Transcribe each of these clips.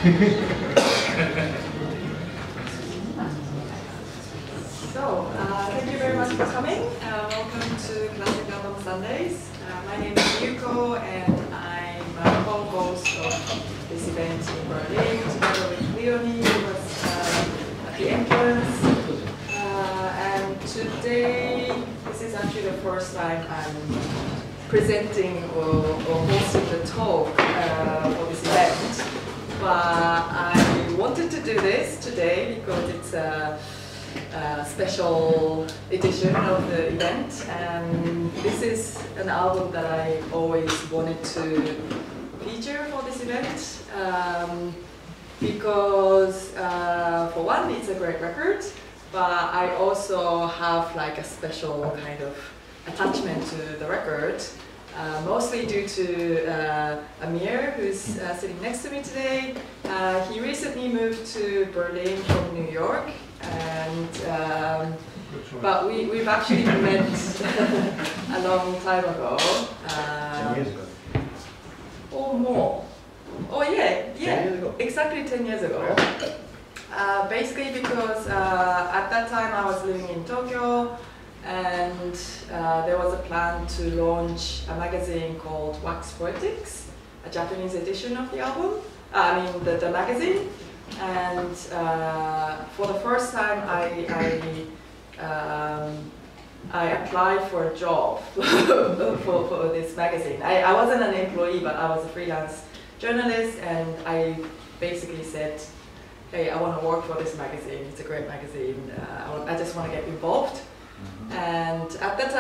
Thank you very much for coming. Welcome to Classic Album Sundays. My name is Yuko and I'm a co-host of this event in Berlin together with Leonie, who was at the entrance. And today, this is actually the first time I'm presenting or hosting the talk for this event. But I wanted to do this today because it's a special edition of the event, and this is an album that I always wanted to feature for this event because for one, it's a great record, but I also have like a special kind of attachment to the record, mostly due to Amir, who's sitting next to me today. He recently moved to Berlin from New York, and but we've actually met a long time ago. 10 years ago. Or more. Oh yeah, 10 years ago. exactly 10 years ago. Basically because at that time I was living in Tokyo, and there was a plan to launch a magazine called Wax Poetics, a Japanese edition of the album, the magazine. And for the first time I applied for a job for this magazine. I wasn't an employee, but I was a freelance journalist, and I basically said, hey, I want to work for this magazine, it's a great magazine, I just want to get involved. And at that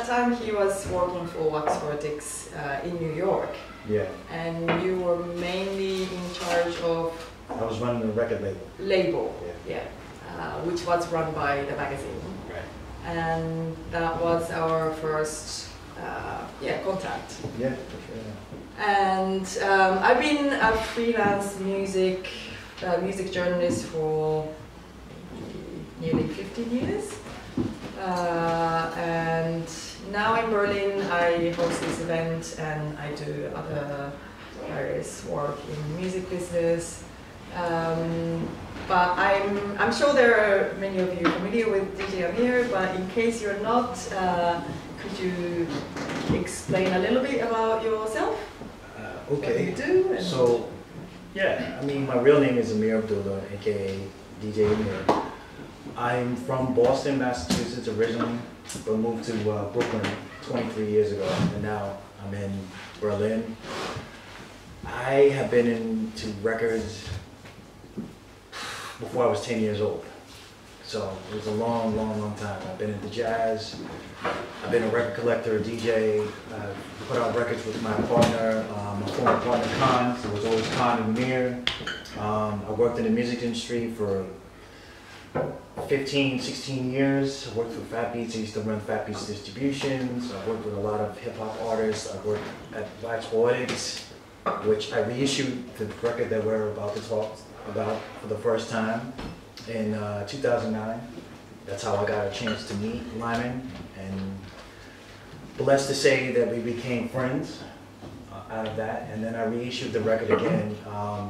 time he was working for Wax Poetics in New York. Yeah. And you were mainly in charge of... I was running the record label. Yeah. Which was run by the magazine. Right. And that was our first contact. Yeah, for sure. And I've been a freelance music journalist for nearly 15 years. And now in Berlin I host this event and I do other various work in music business. But I'm sure there are many of you familiar with DJ Amir, but in case you're not, could you explain a little bit about yourself? Okay. What you do? So, yeah, I mean, my real name is Amir Abdullah, aka DJ Amir. I'm from Boston, Massachusetts originally, but moved to Brooklyn 23 years ago, and now I'm in Berlin. I have been into records before I was 10 years old. So it was a long, long, long time. I've been into jazz, I've been a record collector, a DJ, I've put out records with my partner, my former partner Khan, so it was always Khan and Amir. I worked in the music industry for 15, 16 years. I worked for Fat Beats. I used to run Fat Beats distributions. I worked with a lot of hip hop artists. I worked at Wax Poetics, which I reissued the record that we're about to talk about for the first time in 2009. That's how I got a chance to meet Lyman, and blessed to say that we became friends out of that. And then I reissued the record again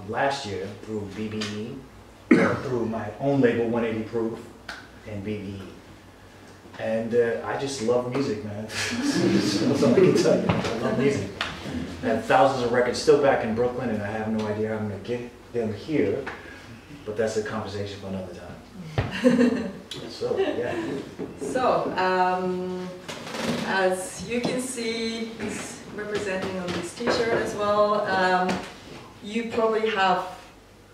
last year through BBE. Through my own label, 180 Proof, and BBE. And I just love music, man. That's all I can tell you. I love music. I have thousands of records still back in Brooklyn, and I have no idea how I'm going to get them here, but that's a conversation for another time. So, yeah. So, as you can see, he's representing on this t-shirt as well. You probably have,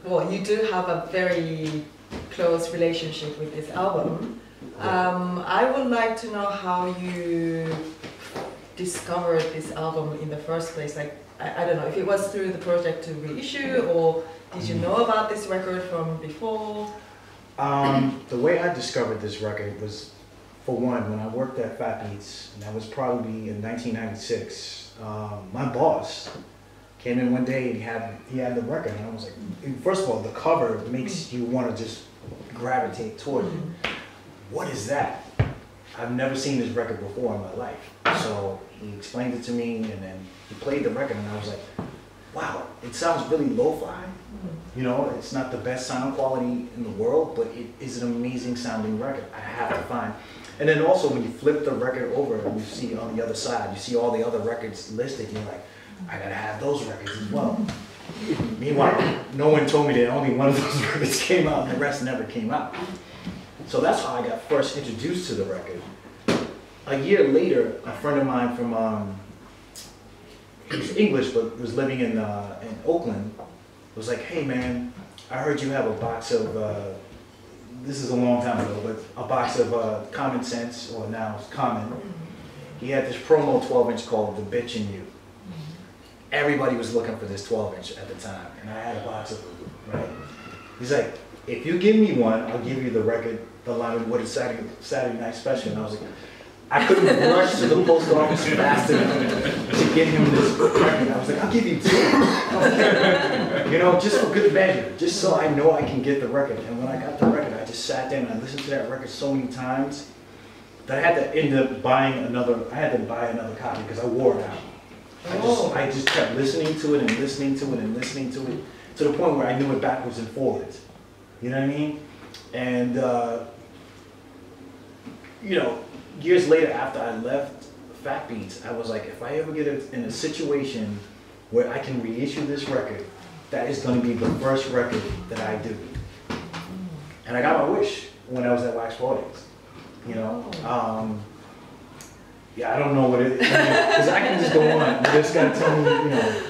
well, you do have a very close relationship with this album. I would like to know how you discovered this album in the first place. Like, I don't know if it was through the project to reissue, or did you know about this record from before? The way I discovered this record was, for one, when I worked at Fat Beats, and that was probably in 1996. My boss came in one day and he had the record, and I was like, first of all, the cover makes you want to just gravitate toward it. What is that? I've never seen this record before in my life. So he explained it to me, and then he played the record, and I was like, wow, it sounds really lo-fi. You know, it's not the best sound quality in the world, but it is an amazing sounding record. I have to find. And then also when you flip the record over, and you see on the other side, you see all the other records listed, and you're like, I gotta have those records as well. Meanwhile, no one told me that only one of those records came out and the rest never came out. So that's how I got first introduced to the record. A year later, a friend of mine from, he was English but was living in Oakland, was like, hey man, I heard you have a box of, this is a long time ago, but a box of Common Sense, or now it's Common. He had this promo 12-inch called The Bitch in You. Everybody was looking for this 12-inch at the time, and I had a box of them, right? He's like, if you give me one, I'll give you the record, the Lyman Woodard Saturday Night Special. And I was like, I couldn't rush to the post office fast enough to get him this record. I was like, I'll give you two. You know, just for good measure, just so I know I can get the record. And when I got the record, I just sat there and I listened to that record so many times that I had to end up buying another, copy because I wore it out. I just kept listening to it and listening to it and listening to it to the point where I knew it backwards and forwards. You know what I mean? And, you know, years later after I left Fat Beats, I was like, if I ever get in a situation where I can reissue this record, that is going to be the first record that I do. And I got my wish when I was at Wax Poetics, you know? Yeah, I don't know what it is, because I can just go on. You just gotta tell me, you know.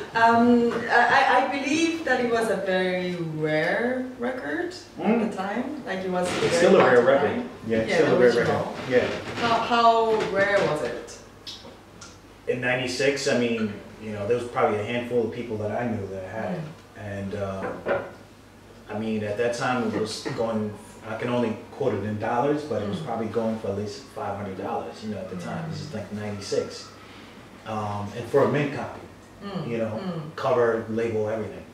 I believe that it was a very rare record at the time. Like it was. It's still a rare record. Yeah, it's still a rare record. Yeah. How rare was it? In '96, I mean, you know, there was probably a handful of people that I knew that had it, and I mean, at that time it was going. I can only quote it in dollars, but it was probably going for at least $500, you know, at the time. This is like '96. And for a mint copy, you know, cover, label, everything.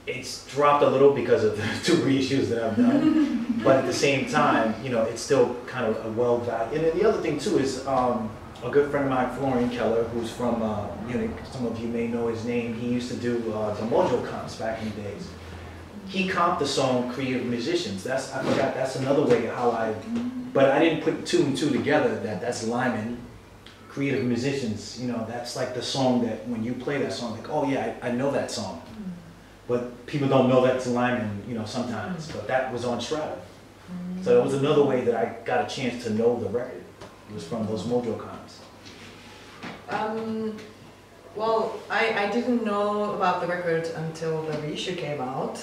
it's dropped a little because of the 2 reissues that I've done, but at the same time, you know, it's still kind of a well-valued. And then the other thing too is a good friend of mine, Florian Keller, who's from Munich. Some of you may know his name. He used to do the Mojo comps back in the days. He comped the song "Creative Musicians." I forgot. That's another way how but I didn't put 2 and 2 together. That's Lyman. Creative Musicians. You know, that's like the song that when you play that song, like, oh yeah, I know that song. But people don't know that's Lyman, you know, sometimes. But that was on Strata. So it was another way that I got a chance to know the record. It was from those Mojo comps. Well, I didn't know about the record until the reissue came out.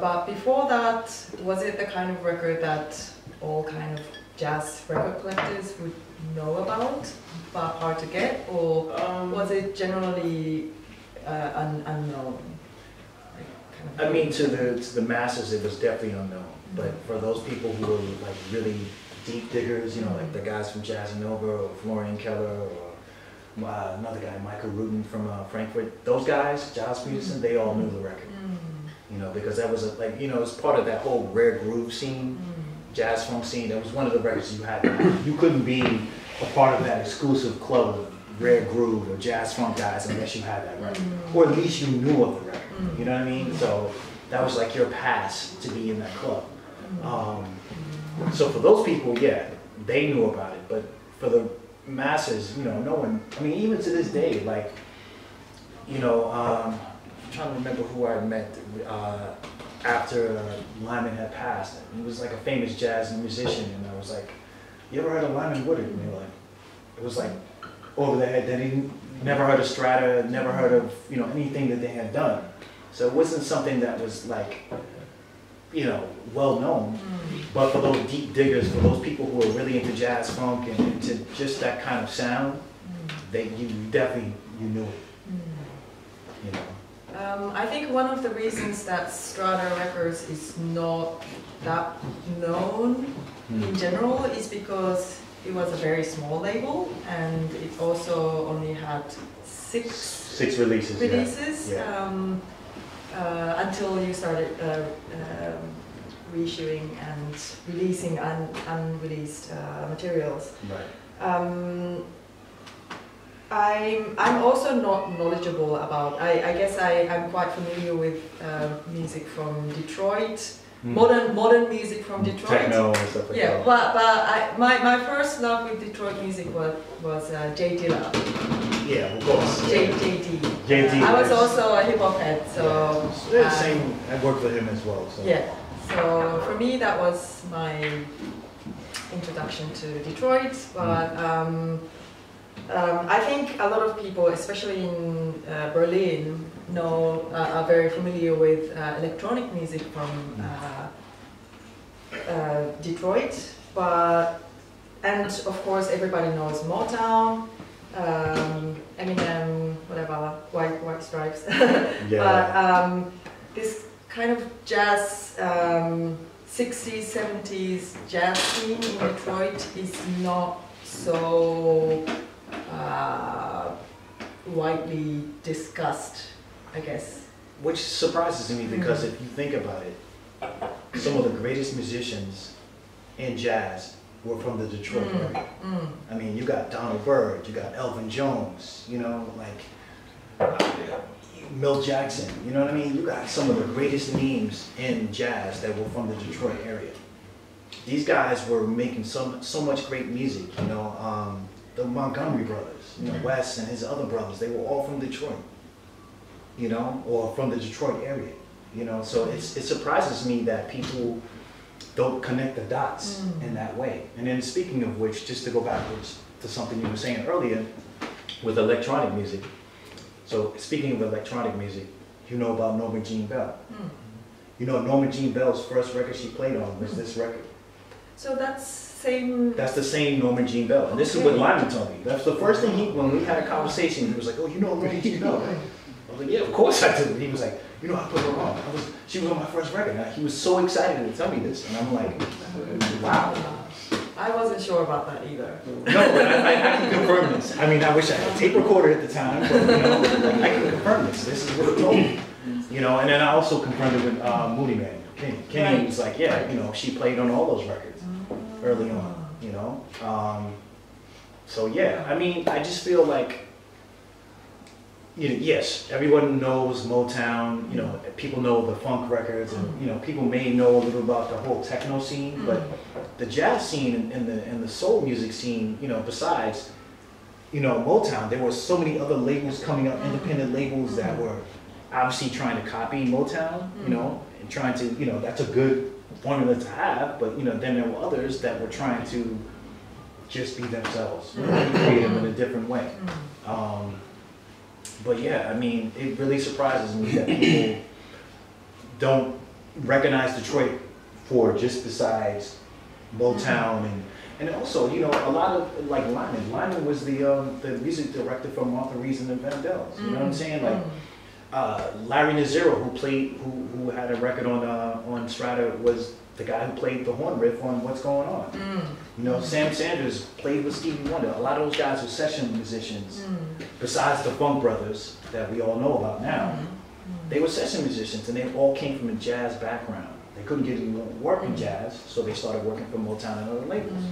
But before that, was it the kind of record that all kind of jazz record collectors would know about, but hard to get? Or was it generally unknown? I mean, to the masses, it was definitely unknown. But for those people who were like really deep diggers, you know, like the guys from Jazzy Nova or Florian Keller or another guy, Michael Rudin from Frankfurt, those guys, jazz musicians, they all knew the record. You know, because that was like, you know, it was part of that whole rare groove scene, jazz funk scene. That was one of the records you had. You couldn't be a part of that exclusive club of rare groove or jazz funk guys unless you had that record, or at least you knew of the record. You know what I mean? So that was like your pass to be in that club. So for those people, yeah, they knew about it. But for the masses, you know, no one. I mean, even to this day, like, you know, I'm trying to remember who I met after Lyman had passed. He was like a famous jazz musician, and I was like, "You ever heard of Lyman Woodard?" And they were like, it was like over their head. They didn't, never heard of Strata, never heard of, you know, anything that they had done. So it wasn't something that was like, you know, well known. But for those deep diggers, for those people who are really into jazz funk and into just that kind of sound, you definitely knew it. You know. I think one of the reasons that Strata Records is not that known in general is because it was a very small label, and it also only had six releases. Yeah. Until you started reissuing and releasing unreleased materials. Right. I'm also not knowledgeable about. I guess I'm quite familiar with music from Detroit. Modern music from Detroit. Techno and stuff like that. But my first love with Detroit music was J Dilla. Yeah, of course. JD. I was also a hip hop head, so. Yeah, same. I worked with him as well. So. Yeah. So for me, that was my introduction to Detroit. But I think a lot of people, especially in Berlin, are very familiar with electronic music from Detroit. And of course, everybody knows Motown, Eminem, whatever, White Stripes. But this kind of jazz, 60s, 70s jazz scene in Detroit is not so widely discussed, I guess. Which surprises me because if you think about it, some of the greatest musicians in jazz were from the Detroit area. I mean, you got Donald Byrd, you got Elvin Jones, you know, like Milt Jackson, you know what I mean? You got some of the greatest names in jazz that were from the Detroit area. These guys were making so much great music, you know. The Montgomery brothers, you know, Wes and his other brothers, they were all from Detroit, you know, or from the Detroit area, you know. So it surprises me that people don't connect the dots in that way. And then speaking of which, just to go backwards to something you were saying earlier with electronic music. So speaking of electronic music, you know about Norma Jean Bell. You know, Norma Jean Bell's first record she played on was this record. So that's the same Norma Jean Bell. And this is what Lyman told me. That's the first thing when we had a conversation, he was like, "Oh, you know Norma Jean Bell, right?" I was like, "Yeah, of course I do." He was like, "You know, I put her on. She was on my first record." And he was so excited to tell me this. And I'm like, wow. I wasn't sure about that either. No, but I can confirm this. I mean, I wish I had a tape recorder at the time, but you know, I can confirm this. This is what he told me. You know, and then I also confronted with Moody Man, Kenny. Kenny Right. was like, yeah, you know, she played on all those records early on, you know. So yeah, I mean, I just feel like, you know, yes, everyone knows Motown, you know, people know the funk records, and you know, people may know a little about the whole techno scene, but the jazz scene and the soul music scene, you know, besides, you know, Motown, there were so many other labels coming up, independent labels that were obviously trying to copy Motown, you know, and trying to, you know, that's a good formula to have, but you know, then there were others that were trying to just be themselves, create them in a different way. But yeah, I mean, it really surprises me that people don't recognize Detroit for just besides Motown and also, you know, a lot of like Lyman. Lyman was the music director for Martha Reeves and the Vandellas. You know what I'm saying? Like Larry Nazero, who had a record on Strata, was the guy who played the horn riff on What's Going On. You know, Sam Sanders played with Stevie Wonder. A lot of those guys were session musicians. Besides the Funk Brothers that we all know about now, they were session musicians, and they all came from a jazz background. They couldn't get any work in jazz, so they started working for Motown and other labels.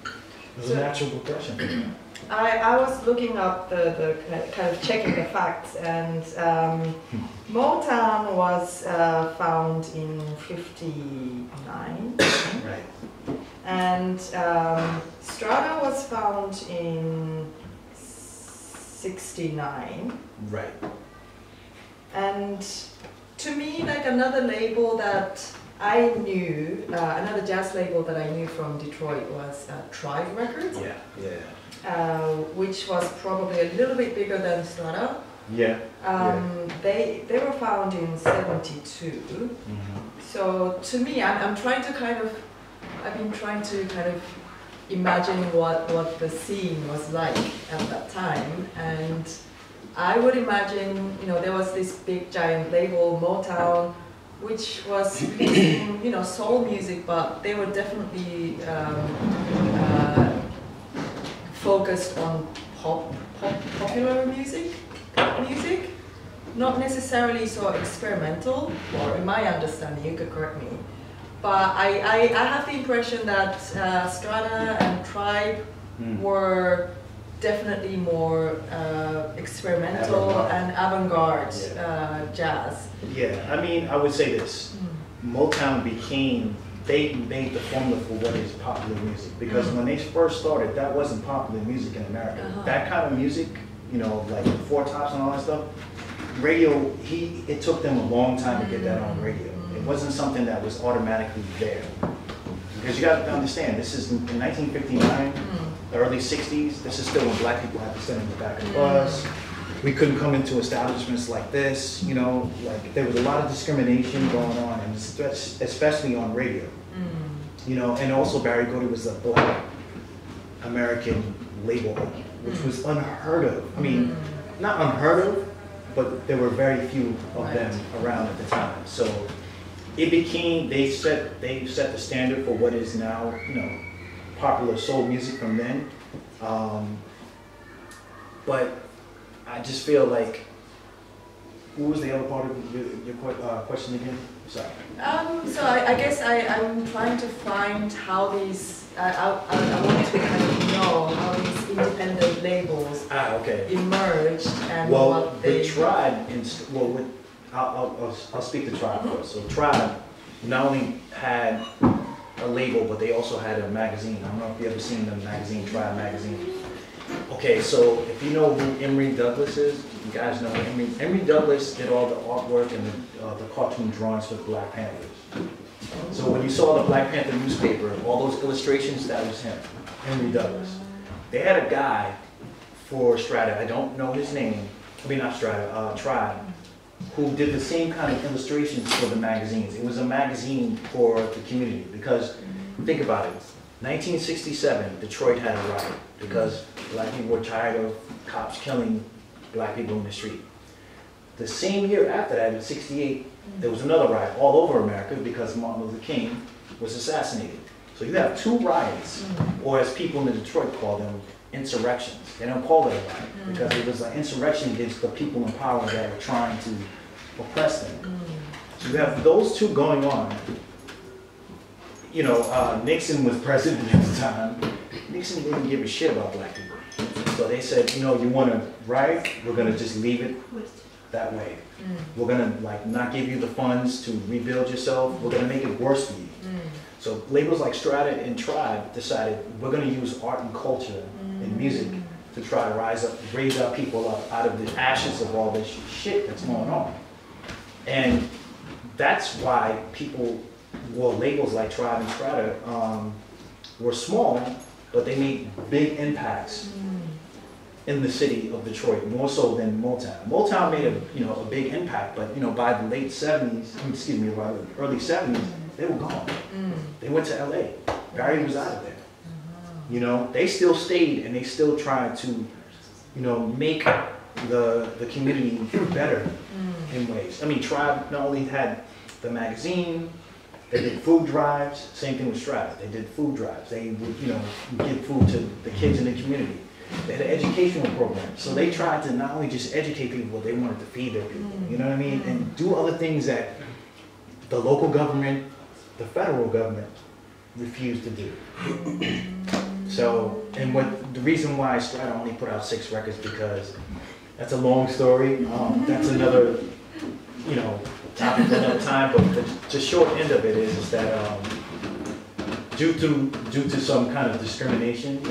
It was a natural progression for them. I was looking up the kind of checking the facts, and Motown was found in '59, Right. and Strata was found in '69. Right. And to me, like another label that I knew, another jazz label that I knew from Detroit was Tribe Records. Yeah. Which was probably a little bit bigger than Strata. Yeah. They were found in '72. So to me, I've been trying to kind of imagine what the scene was like at that time, and I would imagine, you know, there was this big giant label, Motown, which was releasing, you know, soul music, but they were definitely focused on popular music, pop music, not necessarily so experimental, or in my understanding, you could correct me, but I have the impression that Strata and Tribe were definitely more experimental and avant-garde jazz. Yeah, I mean, I would say this. Motown they made the formula for what is popular music, because when they first started, that wasn't popular music in America. That kind of music, you know, like Four Tops and all that stuff, radio, it took them a long time to get that on radio. It wasn't something that was automatically there. Because you got to understand, this is in 1959, the early 60s, this is still when black people had to stand in the back of the bus. We couldn't come into establishments like this, you know, like there was a lot of discrimination going on, and especially on radio. You know, and also Barry Gordy was a black American label owner, which was unheard of. I mean, not unheard of, but there were very few of them around at the time. So it became, they set the standard for what is now, you know, popular soul music from then. But I just feel like, what was the other part of your question again? Sorry. So I guess I'm trying to find how these, I want to kind of know how these independent labels emerged and what they... With Tribe, I'll speak to Tribe first. So Tribe not only had a label, but they also had a magazine. I don't know if you've ever seen the magazine, Tribe magazine. Okay, so if you know who Emory Douglas is, you guys know Emory Douglas did all the artwork and the cartoon drawings for the Black Panthers. So when you saw the Black Panther newspaper, all those illustrations, that was him, Emory Douglas. They had a guy for Strata, I don't know his name, I mean not Strata, Tribe, who did the same kind of illustrations for the magazines. It was a magazine for the community, because think about it, 1967, Detroit had a riot because black people were tired of cops killing black people in the street. The same year after that, in '68, there was another riot all over America because Martin Luther King was assassinated. So you have two riots, or as people in Detroit call them, insurrections. They don't call it a riot because it was an insurrection against the people in power that were trying to oppress them. So you have those two going on. You know, Nixon was president at the time. Nixon didn't give a shit about black people. So they said, you know, you want to riot, we're going to just leave it that way. We're going to like not give you the funds to rebuild yourself. We're going to make it worse for you. So labels like Strata and Tribe decided we're going to use art and culture and music to try to raise our people up out of the ashes of all this shit that's going on. And that's why people, well, labels like Tribe and Strata were small, but they made big impacts in the city of Detroit, more so than Motown. Motown made a big impact, but by the late 70s, excuse me, by the early 70s, they were gone. They went to LA. Barry was out of there. You know, they still stayed and they still tried to, make the community better in ways. I mean, Tribe not only had the magazine, they did food drives, same thing with Strata. They did food drives. They would, give food to the kids in the community. They had an educational program. So they tried to not only just educate people, but they wanted to feed their people. You know what I mean? And do other things that the local government, the federal government refused to do. So, and the reason why Strata only put out 6 records, because that's a long story. That's another, topic for another time. But the short end of it is that due to some kind of discrimination,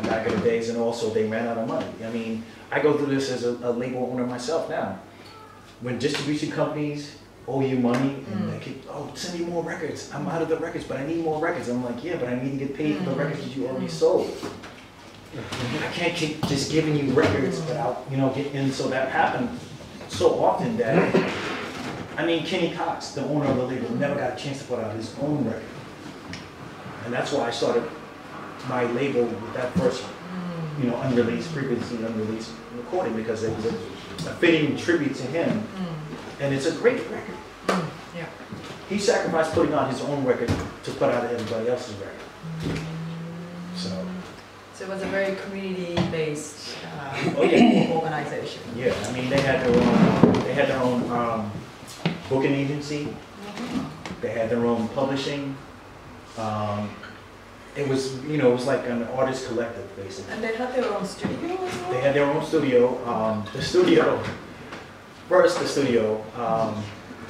back in the days, and also they ran out of money. I mean, I go through this as a label owner myself now. When distribution companies owe you money and they keep, send me more records. I'm out of the records, but I need more records. I'm like, yeah, but I need to get paid for the records that you already sold. I can't keep just giving you records without, and so that happened so often that, Kenny Cox, the owner of the label, never got a chance to put out his own record. And that's why I started my label with that first, previously unreleased recording, because it was a fitting tribute to him. And it's a great record. Yeah. He sacrificed putting out his own record to put out everybody else's record. So it was a very community-based organization. Yeah, they had their own booking agency. They had their own publishing. It was, it was like an artist collective, basically. And they had their own studio as well? They had their own studio. The studio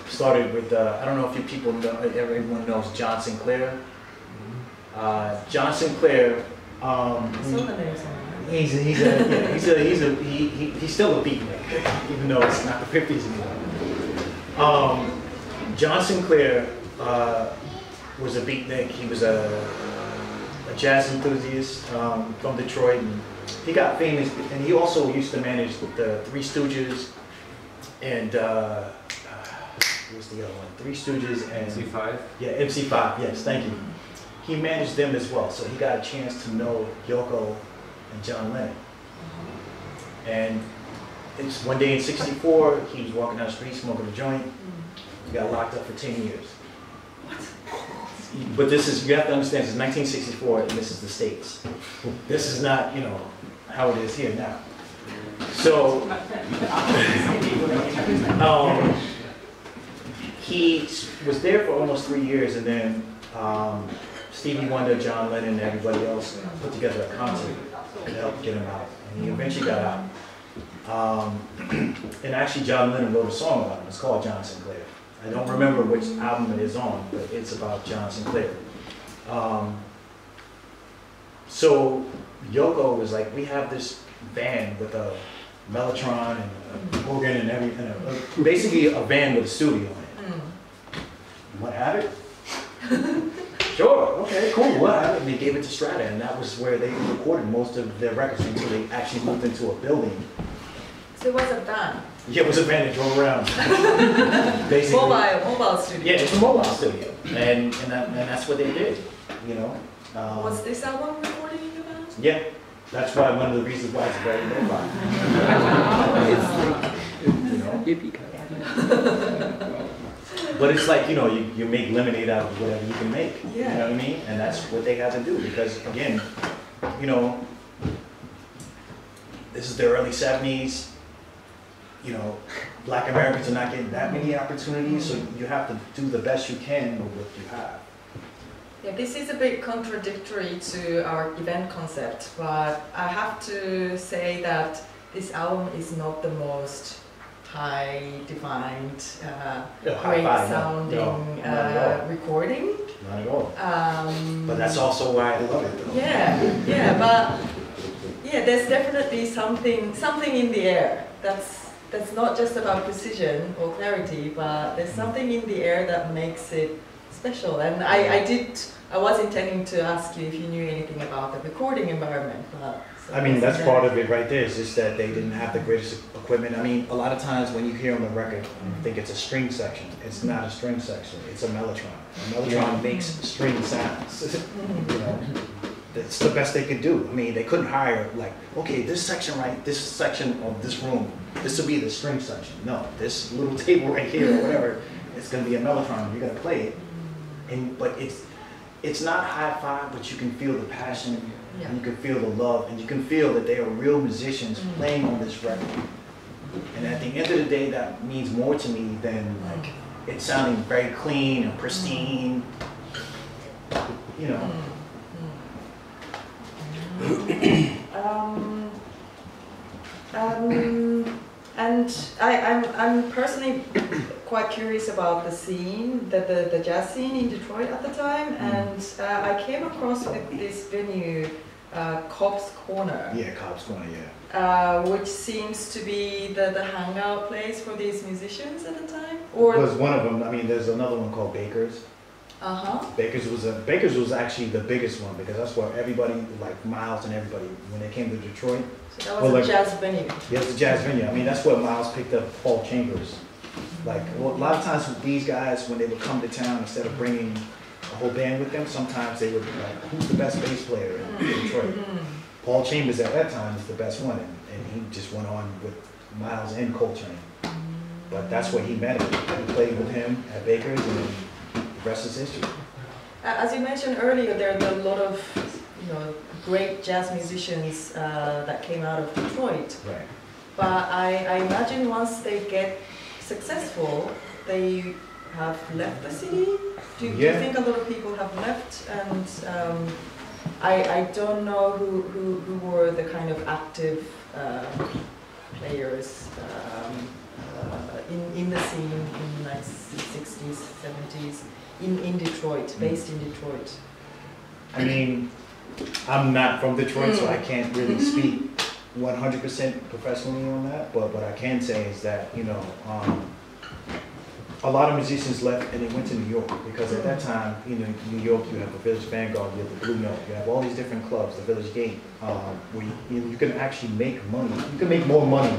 started with, I don't know if you people know, everyone knows John Sinclair. John Sinclair, he's still a beatmaker, even though it's not the 50s anymore. John Sinclair was a beatnik. He was a jazz enthusiast from Detroit. And he got famous, and he also used to manage the Three Stooges and what's the other one? Three Stooges and MC5. Yeah, MC5. Yes, thank you. He managed them as well, so he got a chance to know Yoko and John Lennon. And it's one day in '64, he was walking down the street smoking a joint. He got locked up for 10 years. What? But this is, you have to understand, this is 1964, and this is the States. This is not, how it is here now. So, he was there for almost 3 years, and then Stevie Wonder, John Lennon, and everybody else put together a concert to help get him out. And he eventually got out. And actually, John Lennon wrote a song about him. It's called John Sinclair. I don't remember which album it is on, but it's about John Sinclair. So Yoko was like, we have this van with a Mellotron and an organ and everything, basically a van with a studio in it. You want to have it? Sure, okay, cool, we'll have it. And they gave it to Strata, and that was where they recorded most of their records until they actually moved into a building. So it was a van? Yeah, it was a van that drove around. Basically. Mobile studio. Yeah, it's a mobile studio, and that's what they did, Was this album recorded in the van? Yeah, that's why one of the reasons why it's very mobile. But it's like, you make lemonade out of whatever you can make. Yeah. You know what I mean? And that's what they had to do, because again, this is the early 70s. you know, Black Americans are not getting that many opportunities, so you have to do the best you can with what you have. Yeah, this is a bit contradictory to our event concept, but I have to say that this album is not the most high-defined, great-sounding recording. Not at all. But that's also why I love it, though. Yeah, but yeah, there's definitely something in the air. That's not just about precision or clarity, but there's something in the air that makes it special. And I was intending to ask you if you knew anything about the recording environment, but I mean, that's part of it right there, is just that they didn't have the greatest equipment. I mean, a lot of times when you hear on the record, you think it's a string section. It's not a string section, it's a mellotron. A mellotron makes string sounds. You know, that's the best they could do. I mean, they couldn't hire, like, okay, this section of this room, this will be the string section. No, this little table right here or whatever, it's gonna be a mellotron, you're gonna play it. But it's not hi-fi, but you can feel the passion, and you can feel the love, and you can feel that they are real musicians playing on this record. And at the end of the day, that means more to me than like it sounding very clean and pristine, you know. And I'm personally quite curious about the scene, the jazz scene in Detroit at the time, and I came across with this venue, Cobb's Corner. Yeah, Cobb's Corner, yeah. Which seems to be the hangout place for these musicians at the time? Or it was one of them. I mean, there's another one called Baker's. Baker's was actually the biggest one, because that's where everybody, like Miles and everybody, when they came to Detroit. So that was a jazz venue. Yeah, it's a jazz venue. I mean, that's where Miles picked up Paul Chambers. Like, well, a lot of times with these guys, when they would come to town, instead of bringing a whole band with them, sometimes they would be like, who's the best bass player in Detroit? Paul Chambers at that time was the best one, and he just went on with Miles and Coltrane. But that's where he met him. He played with him at Baker's, and the rest is history. As you mentioned earlier, there are a lot of great jazz musicians that came out of Detroit. Right. But I imagine once they get successful, they have left the city. Do you think a lot of people have left? And I don't know who were the kind of active players in the scene in the 60s, 70s in Detroit, based in Detroit. I mean, I'm not from Detroit, so I can't really speak 100% professionally on that, but what I can say is that, a lot of musicians left and they went to New York, because at that time, in New York, you have the Village Vanguard, you have the Blue Note, you have all these different clubs, the Village Gate, where you can actually make money. You can make more money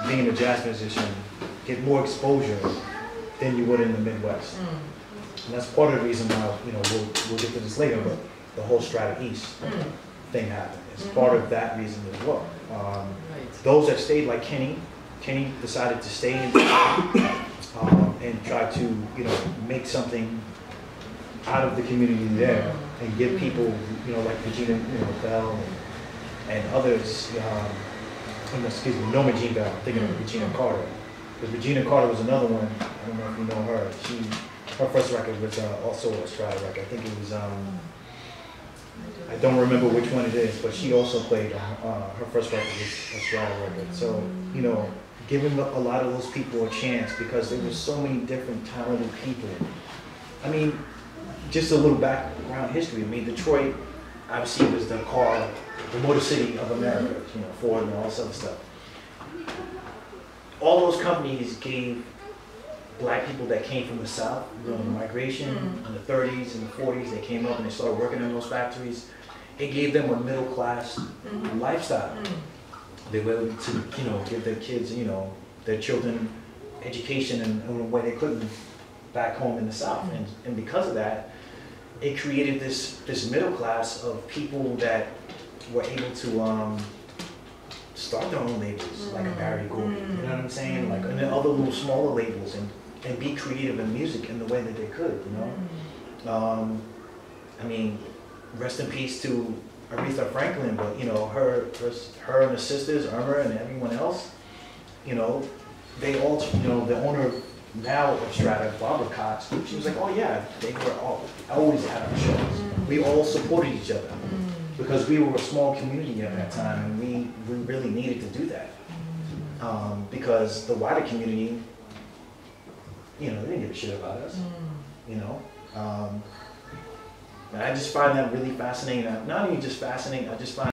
being a jazz musician, get more exposure than you would in the Midwest. And that's part of the reason why, we'll get to this later, but the whole Strata East thing happened. It's part of that reason as well. Those that stayed, like Kenny decided to stay in and try to, make something out of the community there and give people, like Regina Bell and others, Norma Jean Bell, I'm thinking of Regina Carter. Because Regina Carter was another one, I don't know if you know her. Her first record was also a Strata record. I think it was, I don't remember which one it is, but she also played, her first record was a Strata record. So, giving a lot of those people a chance, because there were so many different talented people. I mean, just a little background history. I mean, Detroit obviously was the motor city of America, Ford and all this other stuff. All those companies gave Black people that came from the South, the migration in the 30s and the 40s, they came up and they started working in those factories. It gave them a middle class lifestyle. They were able to, give their kids, their children education in a way they couldn't back home in the South. And because of that, it created this middle class of people that were able to start their own labels, like a Barry Gordy, you know what I'm saying? Like, and then other little smaller labels, and be creative in music in the way that they could, I mean, rest in peace to Aretha Franklin, but her and her sisters, Irma and everyone else, you know, they all, you know, the owner now of Strata, Barbara Cox, she was like, oh yeah, they were always at our shows. We all supported each other because we were a small community at that time, and we really needed to do that. Because the wider community, you know, they didn't give a shit about us, you know. And I just find that really fascinating. Not even just fascinating, I just find